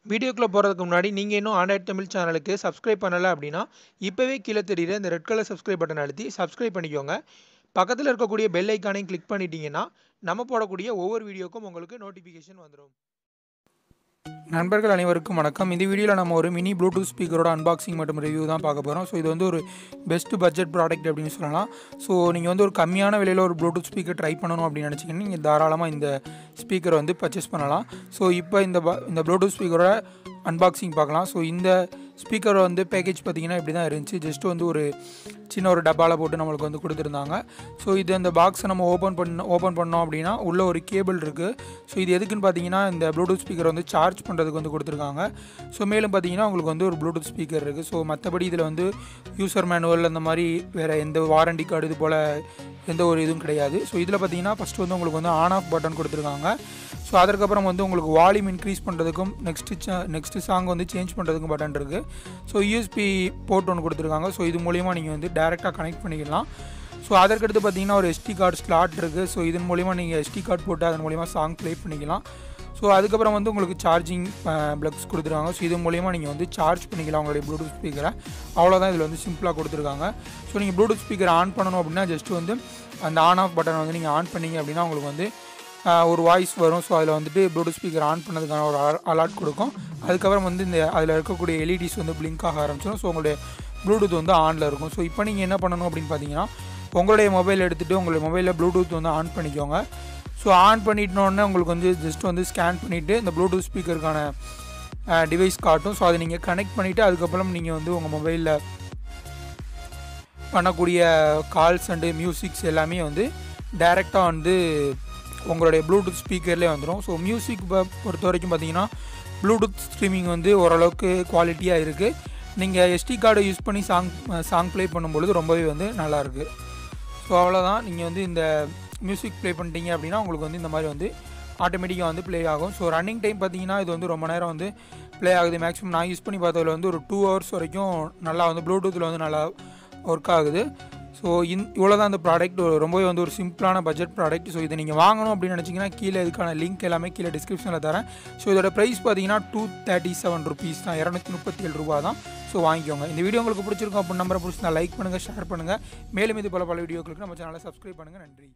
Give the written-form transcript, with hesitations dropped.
வீடியோக்குள்ள போறதுக்கு முன்னாடி நீங்க இன்னும் ஆண்ட்ராய்ட் தமிழ் சேனலுக்கு சப்ஸ்கிரைப் பண்ணல அப்படின்னா, இப்பவே கீழ தெரியிற இந்த ரெட் கலர் சப்ஸ்கிரைப் பட்டன அழுத்தி சப்ஸ்கிரைப் பண்ணிக்கோங்க. பக்கத்துல இருக்கக்கூடிய பெல் ஐகானையும் கிளிக் பண்ணிட்டீங்கன்னா, நம்ம போடக்கூடிய ஒவ்வொரு வீடியோக்கும் உங்களுக்கு நோட்டிஃபிகேஷன் வந்துரும். நண்பர்கள் அனைவருக்கும் வணக்கம். இந்த வீடியோவில் நம்ம ஒரு மினி ப்ளூடூத் ஸ்பீக்கரோட அன்பாக்சிங் மற்றும் ரிவ்யூ தான் பார்க்க போகிறோம். ஸோ இது வந்து ஒரு பெஸ்ட் பட்ஜெட் ப்ராடக்ட் அப்படின்னு சொல்லலாம். ஸோ நீங்கள் வந்து ஒரு கம்மியான விலையில் ஒரு ப்ளூடூத் ஸ்பீக்கர் ட்ரை பண்ணணும் அப்படின்னு நினச்சிங்கன்னா நீங்கள் தாராளமாக இந்த ஸ்பீக்கரை வந்து பர்ச்சேஸ் பண்ணலாம். ஸோ இப்போ இந்த ப்ளூடூத் ஸ்பீக்கரோட அன்பாக்சிங் பார்க்கலாம். ஸோ இந்த ஸ்பீக்கர் வந்து பேக்கேஜ் பார்த்திங்கன்னா இப்படி தான் இருந்துச்சு. ஜஸ்ட் வந்து ஒரு சின்ன ஒரு டப்பாவில் போட்டு நம்மளுக்கு வந்து கொடுத்துருந்தாங்க. ஸோ இது அந்த பாக்ஸை நம்ம ஓப்பன் பண்ணோம் அப்படின்னா உள்ளே ஒரு கேபிள் இருக்குது. ஸோ இது எதுக்குன்னு பார்த்தீங்கன்னா இந்த ப்ளூடூத் ஸ்பீக்கர் வந்து சார்ஜ் பண்ணுறதுக்கு வந்து கொடுத்துருக்காங்க. ஸோ மேலும் பார்த்தீங்கன்னா உங்களுக்கு வந்து ஒரு ப்ளூடூத் ஸ்பீக்கர் இருக்குது. ஸோ மற்றபடி இதில் வந்து யூசர் மேனுவல் அந்த மாதிரி வேறு எந்த வாரண்டி கார்டு இது போல் எந்த ஒரு இதுவும் கிடையாது. ஸோ இதில் பார்த்தீங்கன்னா ஃபஸ்ட்டு வந்து உங்களுக்கு வந்து ஆன் ஆஃப் பட்டன் கொடுத்துருக்காங்க. ஸோ அதற்கப்புறம் வந்து உங்களுக்கு வால்யூம் இன்க்ரீஸ் பண்ணுறதுக்கும் நெக்ஸ்ட்டு சாங் வந்து சேஞ்ச் பண்ணுறதுக்கும் பட்டன் இருக்குது. ஸோ யூஎஸ்பி போர்ட் ஒன்று கொடுத்துருக்காங்க. ஸோ இது மூலிமா நீங்கள் வந்து டேரெக்டாக கனெக்ட் பண்ணிக்கலாம். ஸோ அதற்கடுத்து பார்த்தீங்கன்னா ஒரு எஸ்டி கார்டு ஸ்லாட் இருக்குது. ஸோ இதன் மூலிமா நீங்கள் எஸ்டி கார்டு போட்டு அதன் மூலிமா சாங் ப்ளே பண்ணிக்கலாம். ஸோ அதுக்கப்புறம் வந்து உங்களுக்கு சார்ஜிங் ப்ளக்ஸ் கொடுத்துருக்காங்க. ஸோ இது மூலிமா நீங்கள் வந்து சார்ஜ் பண்ணிக்கலாம் உங்களுடைய ப்ளூடூத் ஸ்பீக்கரை. அவ்வளோதான் இதில் வந்து சிம்பிளாக கொடுத்துருக்காங்க. ஸோ நீங்கள் ப்ளூடூத் ஸ்பீக்கர் ஆன் பண்ணணும் அப்படின்னா ஜஸ்ட் வந்து அந்த ஆன் ஆஃப் பட்டனை வந்து நீங்கள் ஆன் பண்ணிங்க அப்படின்னா உங்களுக்கு வந்து ஒரு வாய்ஸ் வரும். ஸோ அதில் வந்துட்டு ப்ளூடூத் ஸ்பீக்கர் ஆன் பண்ணதுக்கான ஒரு அலர்ட் கொடுக்கும். அதுக்கப்புறம் வந்து இந்த அதில் இருக்கக்கூடிய எல்இடிஸ் வந்து பிளிங்க் ஆக ஆரம்பிச்சிடும். ஸோ உங்களுடைய ப்ளூடூத் வந்து ஆனில் இருக்கும். ஸோ இப்போ நீங்கள் என்ன பண்ணணும் அப்படின்னு பார்த்தீங்கன்னா உங்களுடைய மொபைல் எடுத்துகிட்டு உங்களுடைய மொபைலில் ப்ளூடூத் வந்து ஆன் பண்ணிக்கோங்க. ஸோ ஆன் பண்ணிட்டோன்னே உங்களுக்கு வந்து ஜஸ்ட் வந்து ஸ்கேன் பண்ணிவிட்டு இந்த ப்ளூடூத் ஸ்பீக்கருக்கான டிவைஸ் காட்டும். ஸோ அதை நீங்கள் கனெக்ட் பண்ணிவிட்டு அதுக்கப்புறம் நீங்கள் வந்து உங்கள் மொபைலில் பண்ணக்கூடிய கால்ஸ் அண்டு மியூசிக்ஸ் எல்லாமே வந்து டைரெக்டாக வந்து உங்களுடைய ப்ளூடூத் ஸ்பீக்கர்லேயே வந்துடும். ஸோ மியூசிக் பொறுத்த வரைக்கும் பார்த்தீங்கன்னா ப்ளூடூத் ஸ்ட்ரீமிங் வந்து ஓரளவுக்கு குவாலிட்டியாக இருக்குது. நீங்கள் எஸ்டி கார்டை யூஸ் பண்ணி சாங் ப்ளே பண்ணும்பொழுது ரொம்பவே வந்து நல்லாயிருக்கு. ஸோ அவ்வளோதான். நீங்கள் வந்து இந்த மியூசிக் ப்ளே பண்ணிட்டீங்க அப்படின்னா உங்களுக்கு வந்து இந்த மாதிரி வந்து ஆட்டோமேட்டிக்காக வந்து ப்ளே ஆகும். ஸோ ரன்னிங் டைம் பார்த்தீங்கன்னா இது வந்து ரொம்ப நேரம் வந்து ப்ளே ஆகுது. மேக்ஸிமம் நான் யூஸ் பண்ணி பார்த்ததில் வந்து ஒரு 2 hours வரைக்கும் நல்லா வந்து ப்ளூடூத்தில் வந்து நல்லா ஒர்க் ஆகுது. ஸோ இவ்வளோ தான் அந்த ப்ராடக்ட். ரொம்பவே வந்து ஒரு சிம்பிளான பட்ஜெட் ப்ராடக்ட். ஸோ இதை நீங்கள் வாங்கணும் அப்படின்னு நினச்சிங்கன்னா கீழே இதுக்கான லிங்க் எல்லாமே கீழே டிஸ்கிரிப்ஷனில் தரேன். ஸோ இதோட ப்ரைஸ் பார்த்தீங்கன்னா $237 தான், $237 தான். ஸோ வாங்கிக்கோங்க. இந்த வீடியோ உங்களுக்கு பிடிச்சிருக்கும் அப்படின்னு நம்பரை பிடிச்சிருந்தா லைக் பண்ணுங்கள், ஷேர் பண்ணுங்கள். மேலும் இது போல பல வீடியோக்களுக்கு நம்ம சேனலை சப்ஸ்கிரைப் பண்ணுங்கள். நன்றி.